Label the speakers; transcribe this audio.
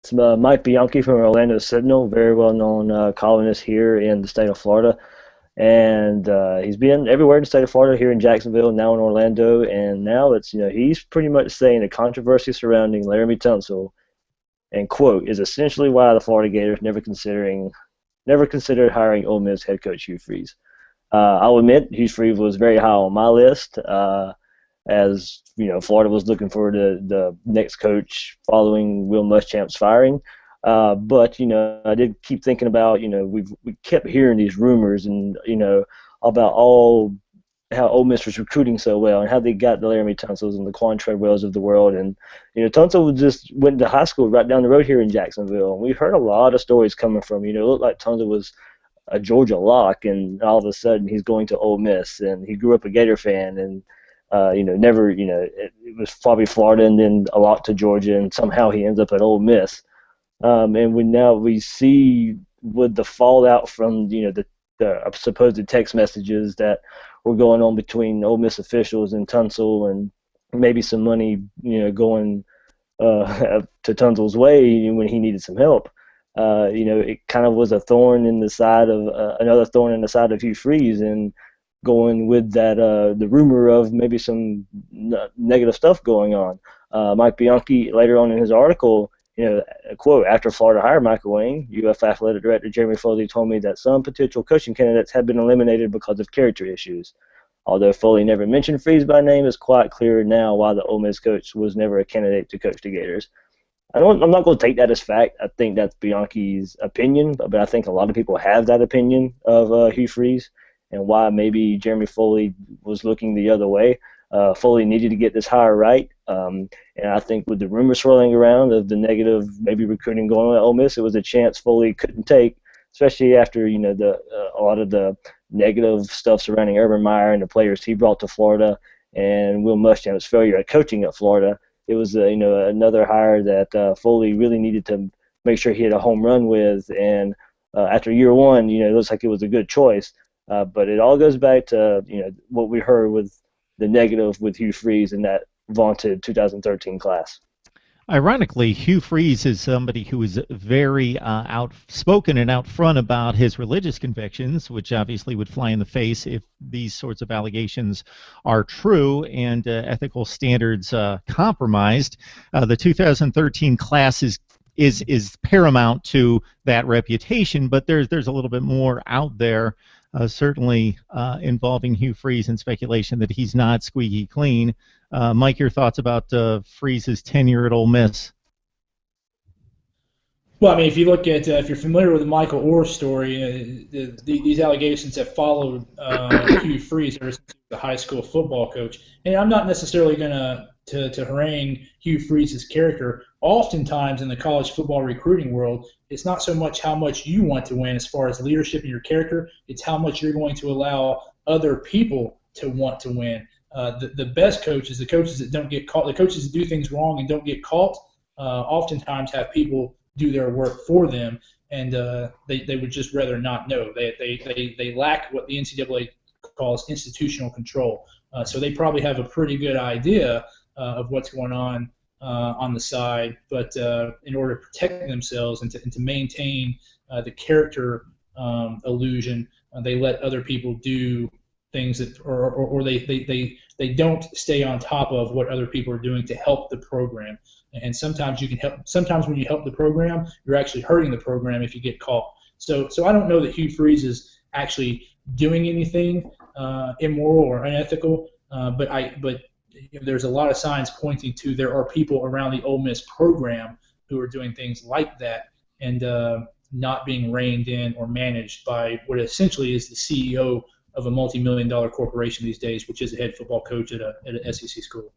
Speaker 1: It's Mike Bianchi from Orlando Sentinel, very well-known columnist here in the state of Florida. And he's been everywhere in the state of Florida, here in Jacksonville, now in Orlando. And now he's pretty much saying the controversy surrounding Laramie Tunsil, and quote, is essentially why the Florida Gators never considered hiring Ole Miss head coach Hugh Freeze. I'll admit, Hugh Freeze was very high on my list. As Florida was looking for the next coach following Will Muschamp's firing. But I did keep thinking about we kept hearing these rumors and about how Ole Miss was recruiting so well and how they got the Laramie Tunsils and the Quan Treadwells of the world. And Tunsil just went to high school right down the road here in Jacksonville. And we've heard a lot of stories coming from it looked like Tunsil was a Georgia lock, and all of a sudden he's going to Ole Miss, and he grew up a Gator fan, and it was probably Florida and then a lot to Georgia, and somehow he ends up at Ole Miss. And we see with the fallout from the supposed text messages that were going on between Ole Miss officials and Tunsil, and maybe some money going to Tunsil's way when he needed some help. It kind of was a thorn in the side of another thorn in the side of Hugh Freeze, and going with that the rumor of maybe some negative stuff going on. Mike Bianchi later on in his article, quote, after Florida hired Michael Wayne, UF athletic director Jeremy Foley told me that some potential coaching candidates had been eliminated because of character issues. Although Foley never mentioned Freeze by name, it's quite clear now why the Ole Miss coach was never a candidate to coach the Gators. I'm not going to take that as fact. I think that's Bianchi's opinion, but I think a lot of people have that opinion of Hugh Freeze, and why maybe Jeremy Foley was looking the other way. Foley needed to get this hire right, and I think with the rumors swirling around of the negative maybe recruiting going on at Ole Miss, it was a chance Foley couldn't take, especially after a lot of the negative stuff surrounding Urban Meyer and the players he brought to Florida, and Will Muschamp's failure at coaching at Florida. It was another hire that Foley really needed to make sure he had a home run with, and after year one, it looks like it was a good choice. But it all goes back to what we heard with the negative with Hugh Freeze in that vaunted 2013 class.
Speaker 2: Ironically, Hugh Freeze is somebody who is very outspoken and out front about his religious convictions, which obviously would fly in the face if these sorts of allegations are true and ethical standards compromised. The 2013 class is paramount to that reputation, but there's a little bit more out there, certainly involving Hugh Freeze and speculation that he's not squeaky clean. Mike, your thoughts about Freeze's tenure at Ole Miss?
Speaker 3: Well, I mean, if you look at, if you're familiar with the Michael Orr story, these allegations have followed Hugh Freeze ever since he was a high school football coach. And I'm not necessarily going to harangue Hugh Freeze's character. Oftentimes in the college football recruiting world, it's not so much how much you want to win as far as leadership and your character, it's how much you're going to allow other people to want to win. The best coaches, the coaches that don't get caught, the coaches that do things wrong and don't get caught, oftentimes have people do their work for them, and they would just rather not know. They lack what the NCAA calls institutional control. So they probably have a pretty good idea of what's going on the side, but in order to protect themselves and to maintain the character illusion, they let other people do things that, or they don't stay on top of what other people are doing to help the program. And sometimes you can help. Sometimes when you help the program, you're actually hurting the program if you get caught. So I don't know that Hugh Freeze is actually doing anything immoral or unethical, but there's a lot of signs pointing to there are people around the Ole Miss program who are doing things like that and not being reined in or managed by what essentially is the CEO of a multi-million-dollar corporation these days, which is a head football coach at an SEC school.